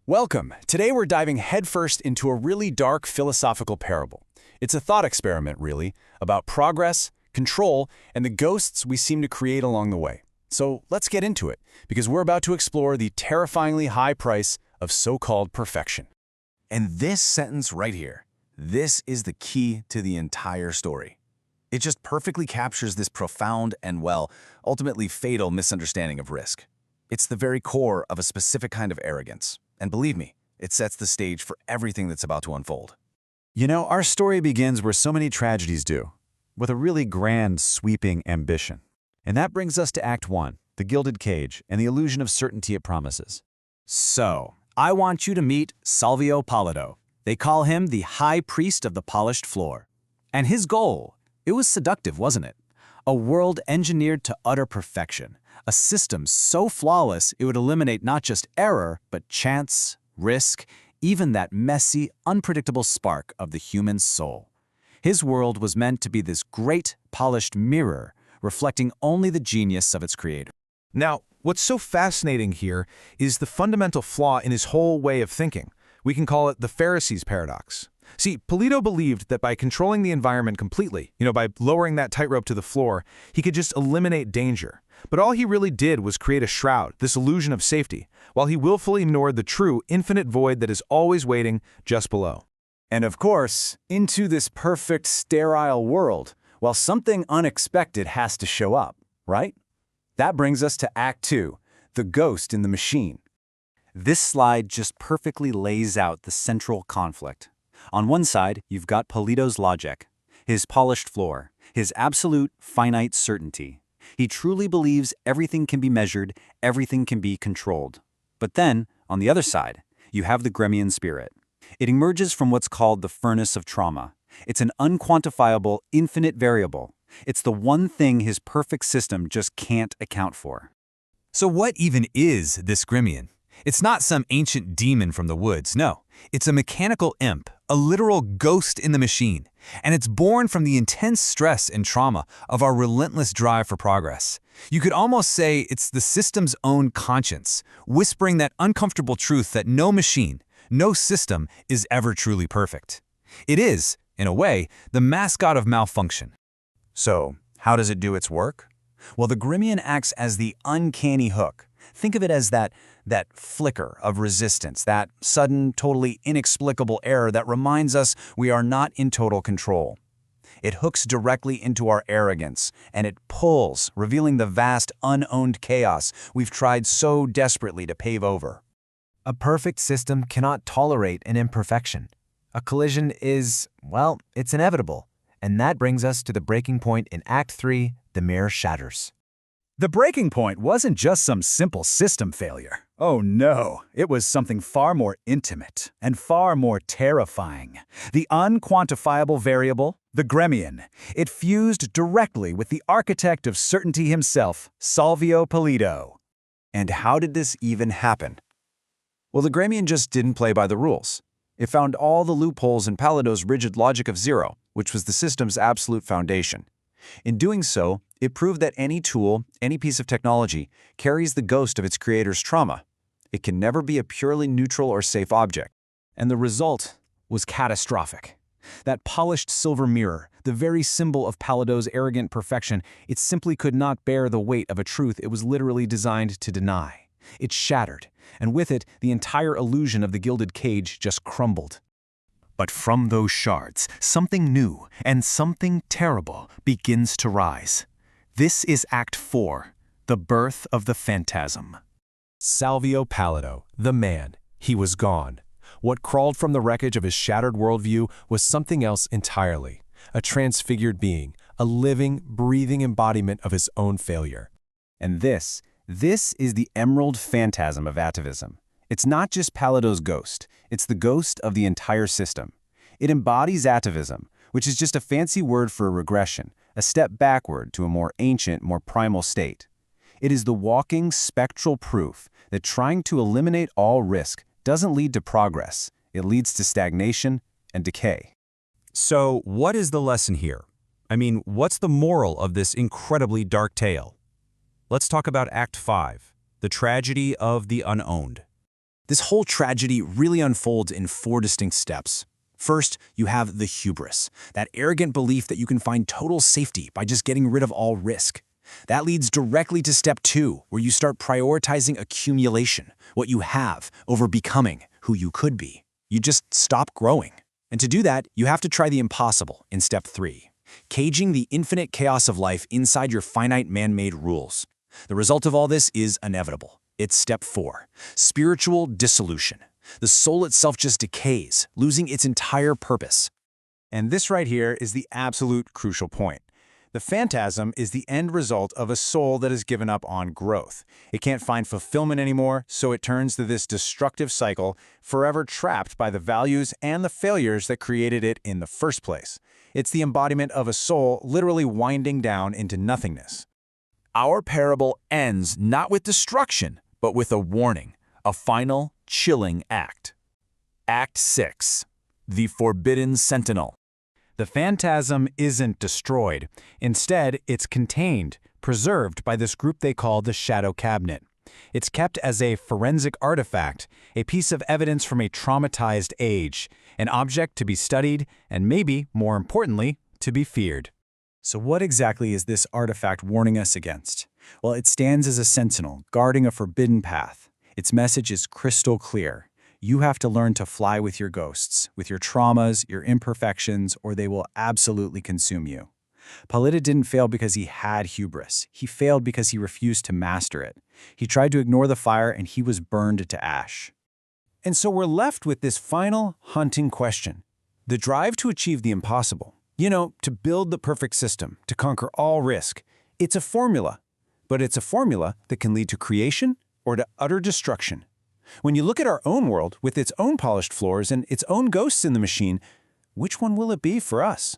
Welcome. Today we're diving headfirst into a really dark philosophical parable. It's a thought experiment, really, about progress, control, and the ghosts we seem to create along the way. So let's get into it, because we're about to explore the terrifyingly high price of so-called perfection. And this sentence right here, this is the key to the entire story. It just perfectly captures this profound and, well, ultimately fatal misunderstanding of risk. It's the very core of a specific kind of arrogance. And believe me, it sets the stage for everything that's about to unfold. You know, our story begins where so many tragedies do, with a really grand, sweeping ambition. And that brings us to Act 1, the gilded cage and the illusion of certainty it promises. So, I want you to meet Salvio Pallido. They call him the High Priest of the Polished Floor. And his goal, it was seductive, wasn't it? A world engineered to utter perfection. A system so flawless it would eliminate not just error, but chance, risk, even that messy, unpredictable spark of the human soul. His world was meant to be this great, polished mirror, reflecting only the genius of its creator. Now, what's so fascinating here is the fundamental flaw in his whole way of thinking. We can call it the Pharisees' paradox. See, Polito believed that by controlling the environment completely, by lowering that tightrope to the floor, he could just eliminate danger. But all he really did was create a shroud, this illusion of safety, while he willfully ignored the true, infinite void that is always waiting just below. And of course, into this perfect, sterile world, well, something unexpected has to show up, right? That brings us to Act 2, the ghost in the machine. This slide just perfectly lays out the central conflict. On one side, you've got Polito's logic, his polished floor, his absolute finite certainty. He truly believes everything can be measured, everything can be controlled. But then, on the other side, you have the Gremian spirit. It emerges from what's called the furnace of trauma. It's an unquantifiable, infinite variable. It's the one thing his perfect system just can't account for. So what even is this Gremian? It's not some ancient demon from the woods, no. It's a mechanical imp, a literal ghost in the machine, and it's born from the intense stress and trauma of our relentless drive for progress. You could almost say it's the system's own conscience, whispering that uncomfortable truth that no machine, no system is ever truly perfect. It is, in a way, the mascot of malfunction. So, how does it do its work? Well, the Gremian acts as the uncanny hook. Think of it as that flicker of resistance, that sudden, totally inexplicable error that reminds us we are not in total control. It hooks directly into our arrogance, and it pulls, revealing the vast, unowned chaos we've tried so desperately to pave over. A perfect system cannot tolerate an imperfection. A collision is, well, it's inevitable. And that brings us to the breaking point in Act 3, the mirror shatters. The breaking point wasn't just some simple system failure. Oh no, it was something far more intimate and far more terrifying. The unquantifiable variable, the Gremian. It fused directly with the architect of certainty himself, Salvio Polito. And how did this even happen? Well, the Gremian just didn't play by the rules. It found all the loopholes in Polito's rigid logic of zero, which was the system's absolute foundation. In doing so, it proved that any tool, any piece of technology, carries the ghost of its creator's trauma. It can never be a purely neutral or safe object. And the result was catastrophic. That polished silver mirror, the very symbol of Polito's arrogant perfection, it simply could not bear the weight of a truth it was literally designed to deny. It shattered, and with it, the entire illusion of the gilded cage just crumbled. But from those shards, something new and something terrible begins to rise. This is Act 4, the birth of the Phantasm. Salvio Pallido, the man, he was gone. What crawled from the wreckage of his shattered worldview was something else entirely, a transfigured being, a living, breathing embodiment of his own failure. And this is the emerald phantasm of Ativism. It's not just Polito's ghost, it's the ghost of the entire system. It embodies Ativism, which is just a fancy word for a regression, a step backward to a more ancient, more primal state. It is the walking, spectral proof that trying to eliminate all risk doesn't lead to progress, it leads to stagnation and decay. So, what is the lesson here? I mean, what's the moral of this incredibly dark tale? Let's talk about Act 5, the tragedy of the unowned. This whole tragedy really unfolds in 4 distinct steps. First, you have the hubris, that arrogant belief that you can find total safety by just getting rid of all risk. That leads directly to step 2, where you start prioritizing accumulation, what you have, over becoming who you could be. You just stop growing. And to do that, you have to try the impossible in step 3, caging the infinite chaos of life inside your finite man-made rules. The result of all this is inevitable. It's step 4, spiritual dissolution. The soul itself just decays, losing its entire purpose. And this right here is the absolute crucial point. The phantasm is the end result of a soul that has given up on growth. It can't find fulfillment anymore, so it turns to this destructive cycle, forever trapped by the values and the failures that created it in the first place. It's the embodiment of a soul literally winding down into nothingness. Our parable ends not with destruction, but with a warning, a final, chilling act. Act 6. The Forbidden Sentinel. The phantasm isn't destroyed. Instead, it's contained, preserved by this group they call the Shadow Cabinet. It's kept as a forensic artifact, a piece of evidence from a traumatized age, an object to be studied, and maybe, more importantly, to be feared. So what exactly is this artifact warning us against? Well, it stands as a sentinel, guarding a forbidden path. Its message is crystal clear. You have to learn to fly with your ghosts, with your traumas, your imperfections, or they will absolutely consume you. Pallida didn't fail because he had hubris. He failed because he refused to master it. He tried to ignore the fire and he was burned to ash. And so we're left with this final, haunting question. The drive to achieve the impossible. To build the perfect system, to conquer all risk. It's a formula. But it's a formula that can lead to creation or to utter destruction. When you look at our own world with its own polished floors and its own ghosts in the machine, which one will it be for us?